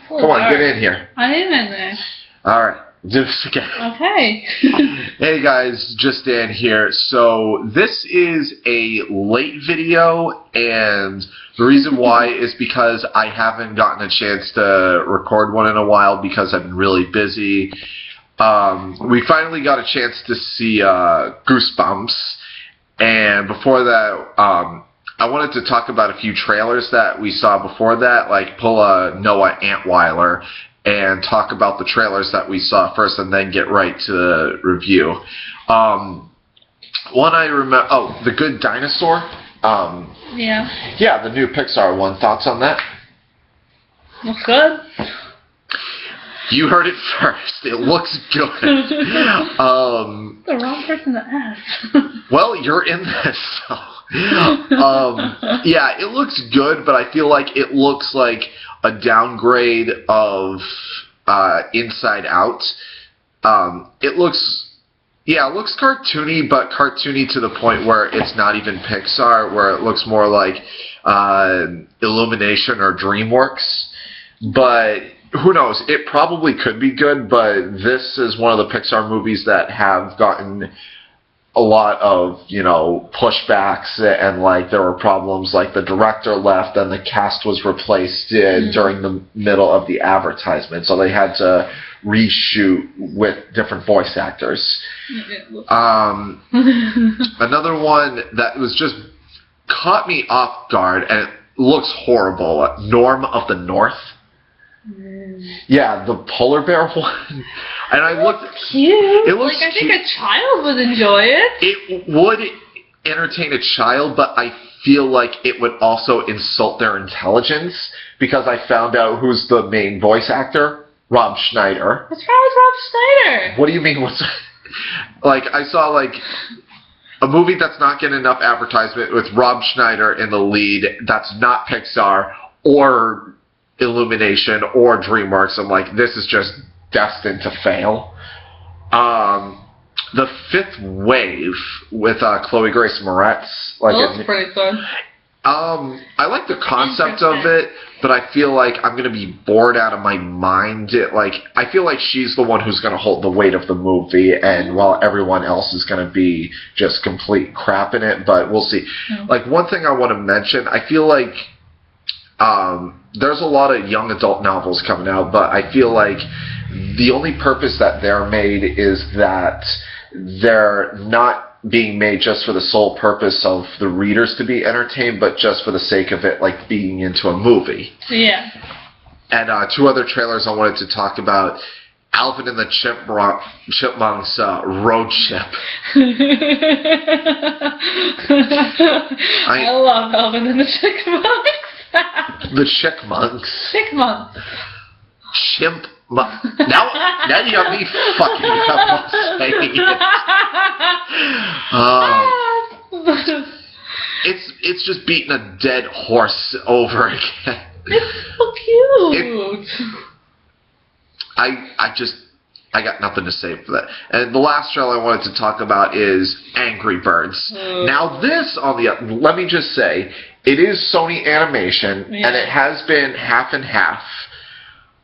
Come on, get in here. I am in there. Alright. Just again. Okay. Hey guys, just Dan here. So this is a late video, and the reason why is because I haven't gotten a chance to record one in a while because I've been really busy. We finally got a chance to see Goosebumps, and before that, I wanted to talk about a few trailers that we saw before that, like pull a Noah Antweiler and talk about the trailers that we saw first and then get right to the review. One I remember, The Good Dinosaur. Yeah. Yeah, the new Pixar one. Thoughts on that? Looks good. You heard it first. It looks good. The wrong person to ask. Well, you're in this, so. Yeah, it looks good, but I feel like it looks like a downgrade of Inside Out. It looks cartoony, but cartoony to the point where it's not even Pixar, where it looks more like Illumination or DreamWorks. But who knows? It probably could be good, but this is one of the Pixar movies that have gotten a lot of, pushbacks, and like there were problems, like the director left and the cast was replaced during the middle of the advertisement, so they had to reshoot with different voice actors. Another one that was just caught me off guard, and it looks horrible, Norm of the North. Yeah, the polar bear one. And I looked. Cute. It looks I think cute. a child would enjoy it. It would entertain a child, but I feel like it would also insult their intelligence, because I found out who's the main voice actor. Rob Schneider. What's wrong with Rob Schneider? What do you mean? I saw a movie that's not getting enough advertisement with Rob Schneider in the lead. That's not Pixar or Illumination or DreamWorks. I'm like, this is just destined to fail. The Fifth Wave with Chloe Grace Moretz. Looks pretty fun. I like the concept of it, but I feel like I'm gonna be bored out of my mind. I feel like she's the one who's gonna hold the weight of the movie, and while everyone else is gonna be just complete crap in it. But we'll see. One thing I want to mention, I feel like there's a lot of young adult novels coming out, but I feel like the only purpose that they're made is that they're not being made just for the sole purpose of the readers to be entertained, but just for the sake of it, like being into a movie. Yeah. And two other trailers I wanted to talk about. Alvin and the Chipmunks Road Trip. I love Alvin and the Chipmunks. The Chickmunks. Chickmunks. Chimp. Now you got me fucking up saying it. It's just beating a dead horse over again. It's so cute. I got nothing to say for that. And the last trailer I wanted to talk about is Angry Birds. Now this, let me just say, it is Sony Animation, and it has been half and half.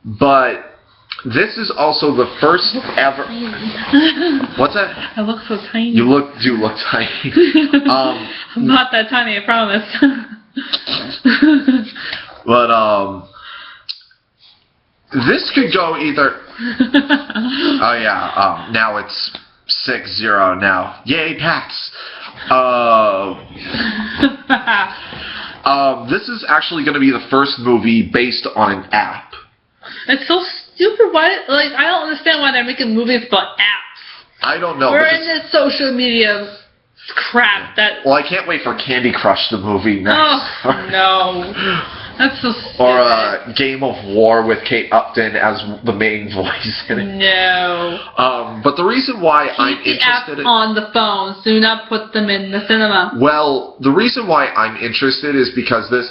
But this is also the first ever. What's that? I look so tiny. You do look tiny. I'm not that tiny, I promise. But this could go either. Oh yeah. Now it's 6-0 now. Yay, Pats. This is actually going to be the first movie based on an app. It's so stupid. Why? I don't understand why they're making movies about apps. I don't know. We're in this social media crap that. Well, I can't wait for Candy Crush the movie next. Oh no. That's so stupid. Or Game of War with Kate Upton as the main voice in it. No. But the reason why I'm Keep the interested apps on the phones. Do not put them in the cinema. Well, the reason why I'm interested is because this,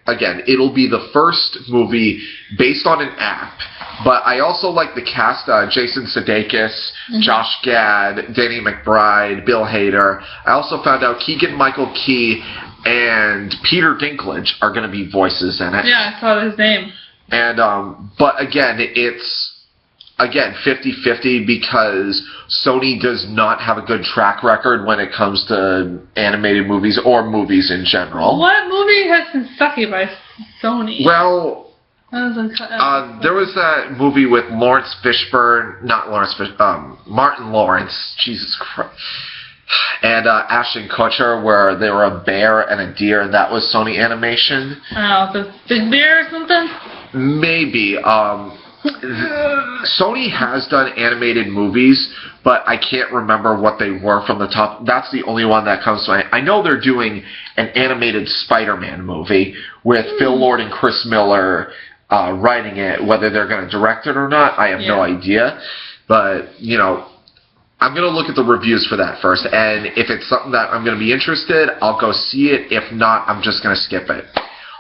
again, it'll be the first movie based on an app. But I also like the cast, Jason Sudeikis, Josh Gad, Danny McBride, Bill Hader. I also found out Keegan-Michael Key and Peter Dinklage are going to be voices in it. Yeah, I saw his name. And but again, it's 50-50 because Sony does not have a good track record when it comes to animated movies or movies in general. What movie has been sucky by Sony? Well, there was that movie with Martin Lawrence, Jesus Christ, and Ashton Kutcher, where they were a bear and a deer, and that was Sony Animation. Oh, the Big Bear or something? Maybe. Sony has done animated movies, but I can't remember what they were from the top. That's the only one that comes to mind. I know they're doing an animated Spider-Man movie with Phil Lord and Chris Miller writing it. Whether they're going to direct it or not, I have no idea. But, you know, I'm going to look at the reviews for that first, and if it's something that I'm going to be interested, I'll go see it. If not, I'm just going to skip it.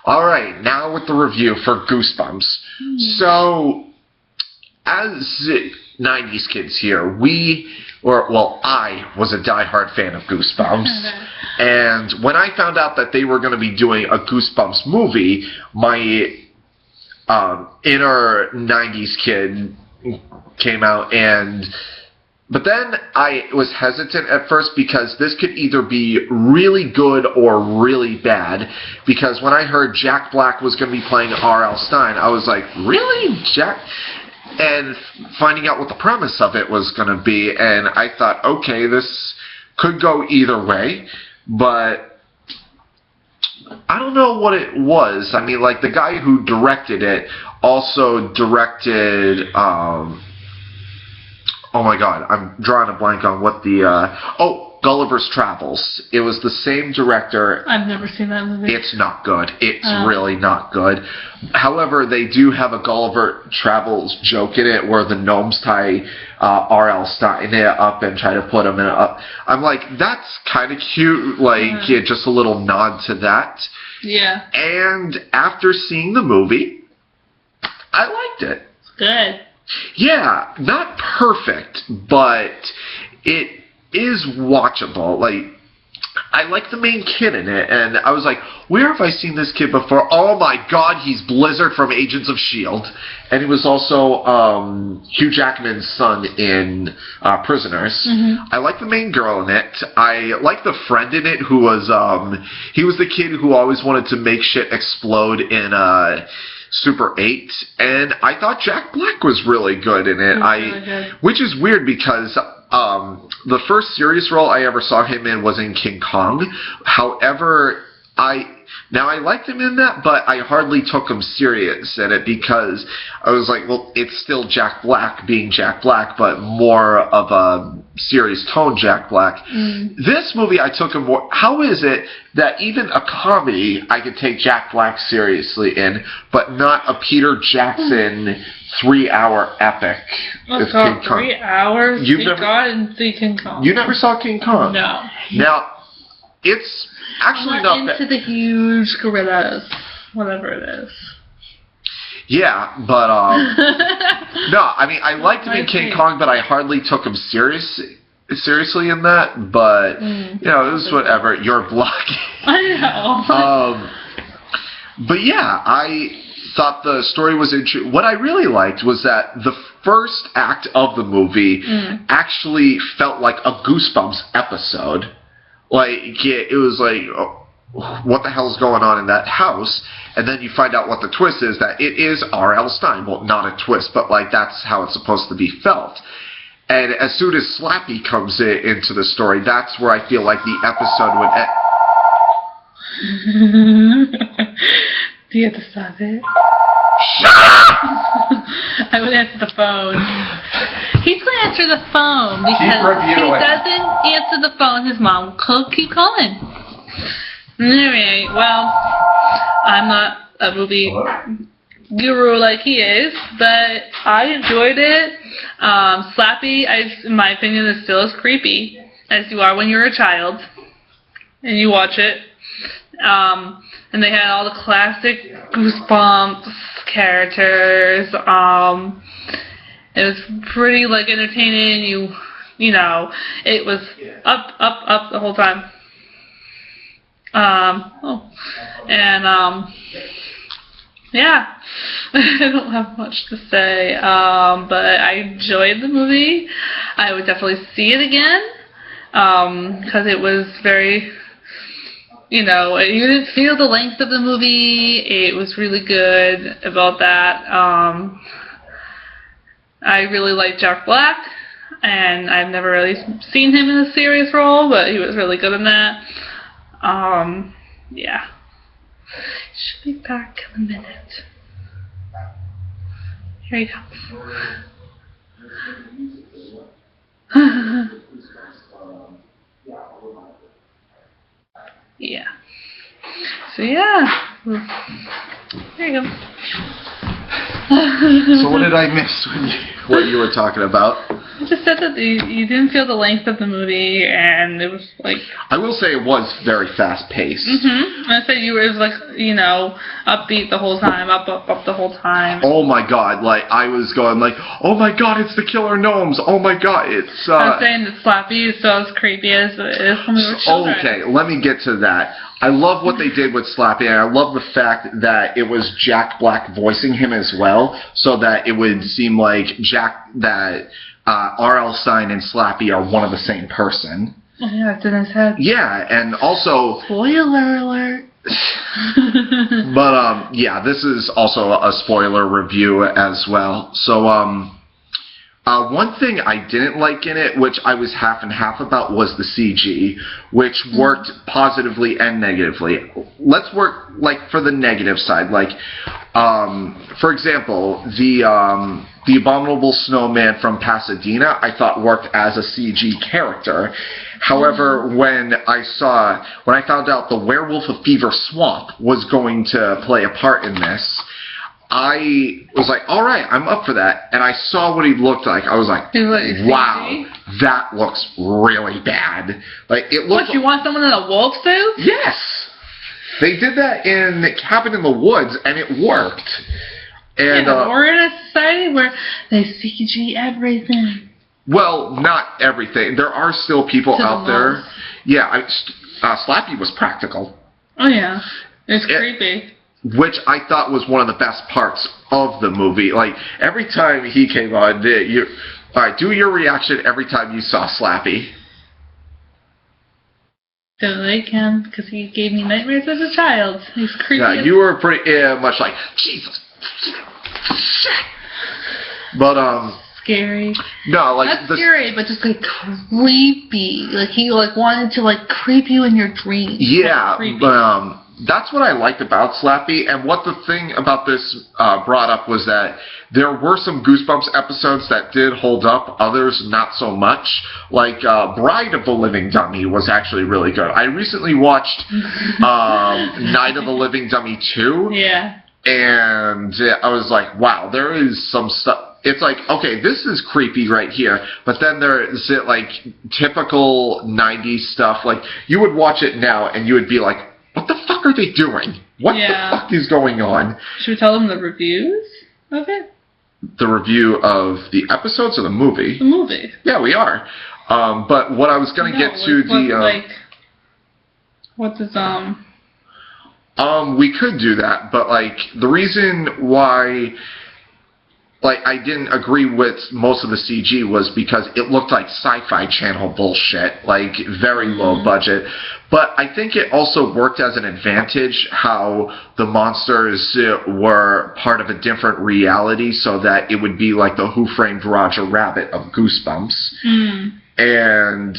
Alright, now with the review for Goosebumps. So, as 90s kids here, I was a diehard fan of Goosebumps. And when I found out that they were going to be doing a Goosebumps movie, my inner 90s kid came out but then I was hesitant at first because this could either be really good or really bad. Because when I heard Jack Black was going to be playing R.L. Stine, I was like, really? Jack? And finding out what the premise of it was going to be, and I thought, okay, this could go either way. But I don't know what it was. I mean, like, the guy who directed it also directed... oh my god, I'm drawing a blank on what Gulliver's Travels. It was the same director. I've never seen that movie. It's not good. It's really not good. However, they do have a Gulliver Travels joke in it where the gnomes tie R.L. Stine up and try to put him in a... I'm like, that's kind of cute. Like, just a little nod to that. Yeah. And after seeing the movie, I liked it. Good. Yeah, not perfect, but it is watchable. Like, I like the main kid in it, and I was like, where have I seen this kid before? Oh my god, he's Blizzard from Agents of S.H.I.E.L.D. And he was also Hugh Jackman's son in Prisoners. I like the main girl in it. I like the friend in it who was, he was the kid who always wanted to make shit explode in, Super 8, and I thought Jack Black was really good in it. Which is weird because the first serious role I ever saw him in was in King Kong. However, I liked him in that, but I hardly took him serious in it because I was like, well, it's still Jack Black being Jack Black, but more of a serious tone Jack Black. This movie I took him more... How is it that even a comedy I could take Jack Black seriously in, but not a Peter Jackson 3-hour epic? King Kong. 3 hours? You've never... God, and see King Kong. You never saw King Kong? No. Now, it's actually not into the huge gorillas, whatever it is. Yeah, but no, I mean I liked him in King Kong, but I hardly took him seriously in that. But you know, it was whatever. You're blocking. I know. But yeah, I thought the story was interesting. What I really liked was that the first act of the movie actually felt like a Goosebumps episode. Like, it was like, oh, what the hell's going on in that house? And then you find out what the twist is, that it is R.L. Stine. Well, not a twist, but like that's how it's supposed to be felt. And as soon as Slappy comes into the story, that's where I feel like the episode would end. Do you have to stop it? Shut up! I would answer the phone. He's going to answer the phone because if he doesn't answer the phone, his mom will keep calling. Anyway, well, I'm not a movie guru like he is, but I enjoyed it. Slappy, in my opinion, is still as creepy as you are when you're a child and you watch it. And they had all the classic Goosebumps characters. It was pretty like entertaining. You know, it was up the whole time. yeah, I don't have much to say, but I enjoyed the movie. I would definitely see it again, because it was very, you didn't feel the length of the movie. It was really good about that. I really like Jack Black, and I've never really seen him in a serious role, but he was really good in that. Yeah. Should be back in a minute. Here he comes. Yeah. So yeah. There you go. So what did I miss what you were talking about? I just said that you didn't feel the length of the movie, and it was like... I will say it was very fast-paced. Mm-hmm. I said it was like, upbeat the whole time, up the whole time. Oh my god, like, I was going like, oh my god, it's the killer gnomes, oh my god, it's... I'm saying that Slappy is so as creepy as it is when we were children. Okay, let me get to that. I love what they did with Slappy, and I love the fact that it was Jack Black voicing him as well, so that it would seem like R.L. Stine and Slappy are one of the same person. Oh, yeah, it's in his head. Yeah, and also... Spoiler alert. But, yeah, this is also a spoiler review as well. So, one thing I didn't like in it, which I was half and half about, was the CG, which worked positively and negatively. Let's work, for the negative side. For example, the Abominable Snowman from Pasadena, I thought worked as a CG character. However, when I found out the Werewolf of Fever Swamp was going to play a part in this, I was like, all right, I'm up for that. And I saw what he looked like. I was like, wow, that looks really bad. It looked. What, you want someone in a wolf suit? Yes. They did that in Cabin in the Woods, and it worked. And we're in a society where they CG everything. Well, not everything. There are still people out there. Yeah, Slappy was practical. Oh yeah, it's creepy. Which I thought was one of the best parts of the movie. Every time he came on, do your reaction every time you saw Slappy. Totally can, because he gave me nightmares as a child. He's creepy. Yeah, you were pretty much like, Jesus, shit. But, scary. No, not scary, but just creepy. He wanted to creep you in your dreams. Yeah, but that's what I liked about Slappy, and what the thing about this brought up was that there were some Goosebumps episodes that did hold up, others not so much. Bride of the Living Dummy was actually really good. I recently watched Night of the Living Dummy 2. Yeah. And I was like, wow, there is some stuff. It's okay, this is creepy right here, but then there's typical 90s stuff. You would watch it now, and you would be like, what the fuck are they doing? What the fuck is going on? Should we tell them the reviews of it? The review of the episodes or the movie? The movie. Yeah, we are. But what I was going to get to what's his we could do that, but the reason why I didn't agree with most of the CG was because it looked like Sci-Fi Channel bullshit, very low budget. But I think it also worked as an advantage how the monsters were part of a different reality, so that it would be like the Who Framed Roger Rabbit of Goosebumps. And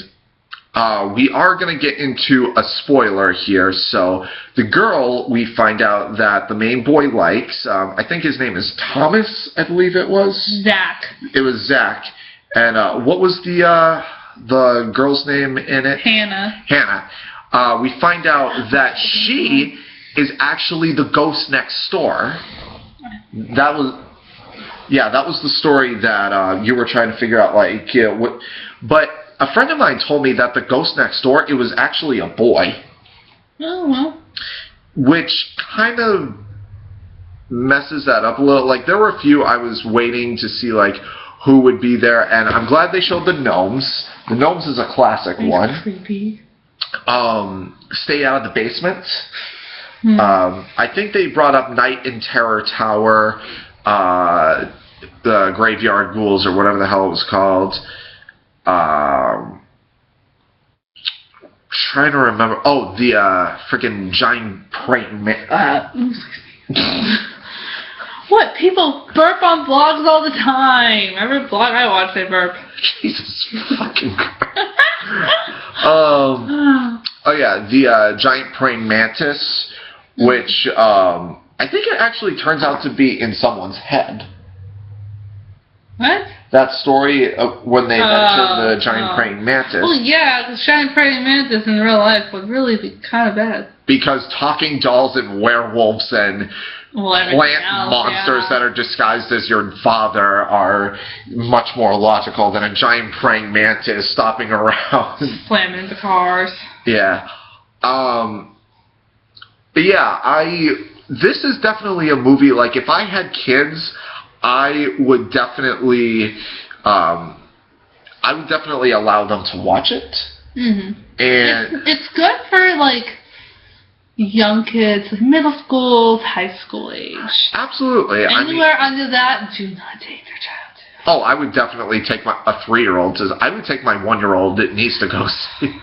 we are going to get into a spoiler here. So the girl, we find out that the main boy likes, I think his name is Thomas, I believe it was. Zach. It was Zach. And what was the girl's name in it? Hannah. Hannah. We find out that she is actually the ghost next door. That was the story that you were trying to figure out, but a friend of mine told me that the ghost next door, it was actually a boy. Oh, well. Which kind of messes that up a little. There were a few I was waiting to see, who would be there, and I'm glad they showed the gnomes. The gnomes is a classic one. Creepy. Stay out of the basement. I think they brought up Night in Terror Tower, the Graveyard Ghouls, or whatever the hell it was called. Trying to remember. Oh, the freaking giant praying man. What? People burp on vlogs all the time. Every vlog I watch, they burp. Jesus fucking Christ. Oh yeah, the giant praying mantis, which I think it actually turns out to be in someone's head. What? That story of when they mentioned the giant praying mantis. Well, yeah, because giant praying mantis in real life would really be kind of bad. Because talking dolls and werewolves and plant monsters that are disguised as your father are much more logical than a giant praying mantis stopping around. Slamming into cars. Yeah. But yeah, this is definitely a movie, like, if I had kids, I would definitely allow them to watch it. Mm-hmm. And it's good for, like, young kids, like middle school, high school age. Absolutely. Anywhere under that, do not take your child to. Oh, I would definitely take a 3-year-old. I would take my 1-year-old that needs to go see.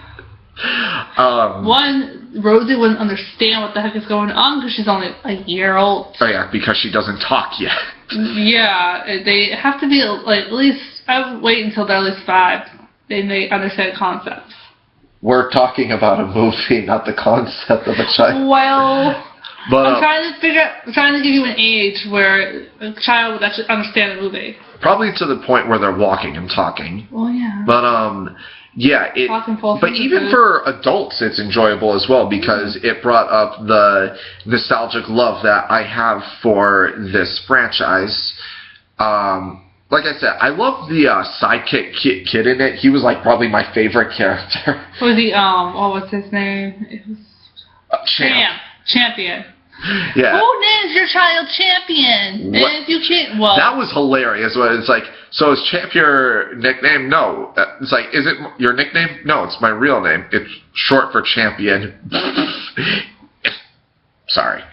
Rosie wouldn't understand what the heck is going on because she's only a year old. Oh yeah, because she doesn't talk yet. Yeah, they have to be like at least. I would wait until they're at least 5. Then they understand concepts. We're talking about a movie, not the concept of a child. Well, but, I'm trying to give you an age where a child would actually understand a movie. Probably to the point where they're walking and talking. Well, yeah. But yeah, but even for adults, it's enjoyable as well because it brought up the nostalgic love that I have for this franchise. Like I said, I love the sidekick kid in it. He was like probably my favorite character. Was he what's his name? It was Champion. Yeah. Who names your child Champion? And if you can't, well, that was hilarious. When it's like, so is Champ your nickname? No. It's like, is it your nickname? No, it's my real name. It's short for Champion. Sorry.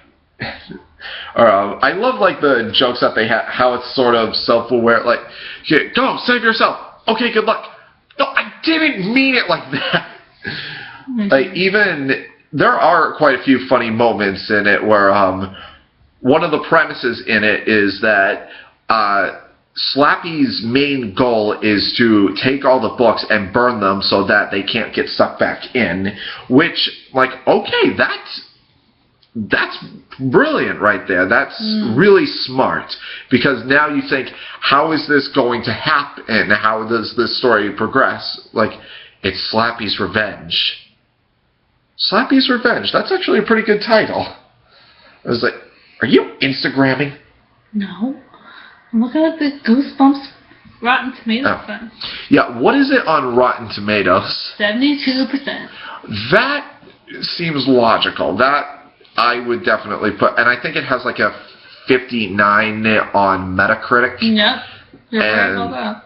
I love like the jokes that they have, how it's sort of self-aware, like, okay, go, save yourself. Okay, good luck. No, I didn't mean it like that. Like, even, there are quite a few funny moments in it where, one of the premises in it is that, Slappy's main goal is to take all the books and burn them so that they can't get sucked back in, which, like, okay, that's brilliant right there. That's really smart. Because now you think, how is this going to happen? How does this story progress? Like, it's Slappy's Revenge. Slappy's Revenge. That's actually a pretty good title. I was like, are you Instagramming? No. I'm looking at the Goosebumps Rotten Tomatoes thing. Yeah, what is it on Rotten Tomatoes? 72%. That seems logical. That I would definitely put, and I think it has like a 59 on Metacritic. Yep. You're right about that.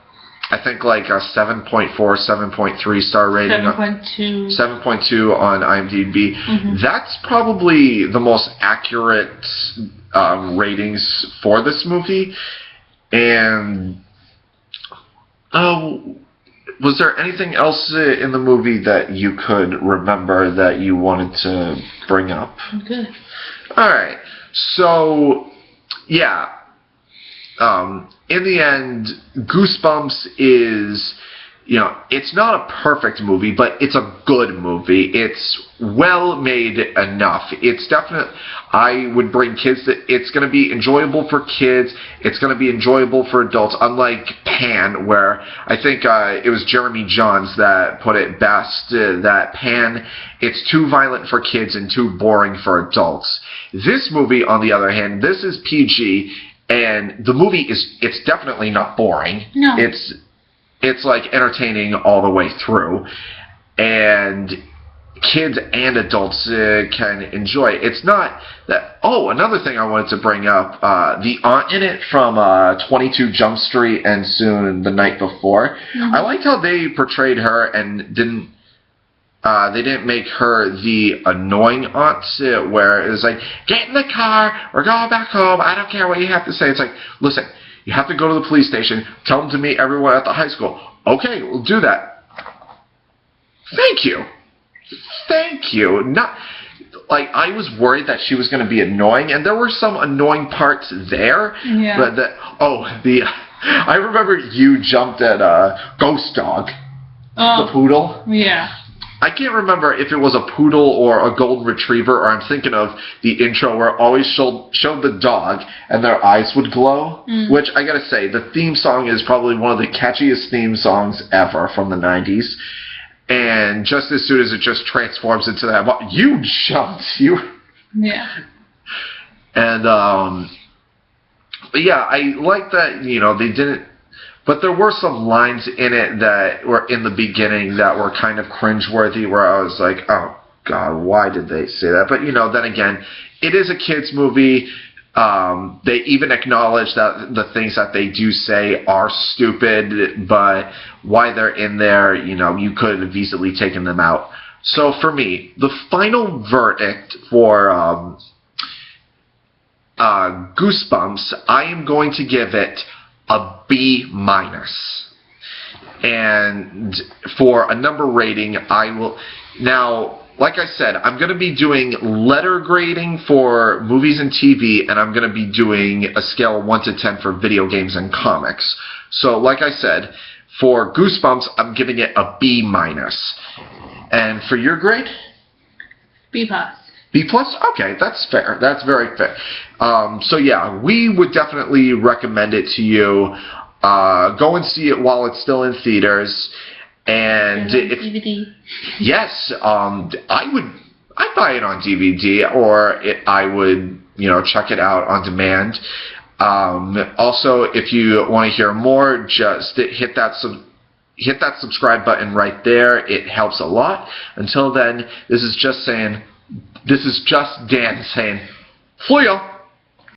I think like a 7.4, 7.3 star rating. 7.2. 7.2 on IMDb. Mm-hmm. That's probably the most accurate ratings for this movie. And was there anything else in the movie that you could remember that you wanted to bring up? I'm good. Alright. So, yeah. In the end, Goosebumps is, you know, it's not a perfect movie, but it's a good movie. It's well made enough. It's definitely, I would bring kids, it's going to be enjoyable for kids, it's going to be enjoyable for adults, unlike Pan, where I think it was Jeremy Johns that put it best, that Pan, it's too violent for kids and too boring for adults. This movie, on the other hand, this is PG, and the movie it's definitely not boring. No. It's like entertaining all the way through, and kids and adults can enjoy it. It's not that. Oh, another thing I wanted to bring up: the aunt in it from 22 Jump Street and soon The Night Before. Mm-hmm. I liked how they portrayed her and didn't. They didn't make her the annoying aunt where it was like, get in the car, we're going back home, I don't care what you have to say. It's like, listen, you have to go to the police station, tell them to meet everyone at the high school. Okay, we'll do that. Thank you. Thank you. Not, like, I was worried that she was going to be annoying, and there were some annoying parts there. Yeah. But I remember you jumped at Ghost Dog, the poodle. Yeah. I can't remember if it was a poodle or a golden retriever, or I'm thinking of the intro where it always showed the dog and their eyes would glow, which I gotta say, the theme song is probably one of the catchiest theme songs ever from the 90s. And just as soon as it just transforms into that, you jumped, Yeah. And, but yeah, I like that, they didn't, but there were some lines in it that were in the beginning that were kind of cringeworthy, where I was like, oh, God, why did they say that? But, then again, it is a kid's movie. They even acknowledge that the things that they do say are stupid, but why they're in there, you could have easily taken them out. So for me, the final verdict for Goosebumps, I am going to give it a B-. And for a number rating, I will... Now, like I said, I'm going to be doing letter grading for movies and TV, and I'm going to be doing a scale of 1 to 10 for video games and comics. So, like I said, for Goosebumps, I'm giving it a B-. And for your grade? B+. B+? Okay, that's fair. That's very fair. So yeah, we would definitely recommend it to you. Go and see it while it's still in theaters. And DVD. Yes, I'd buy it on DVD, or I would, check it out on demand. Also, if you want to hear more, just hit that subscribe button right there. It helps a lot. Until then, this is just Dan saying, "See ya."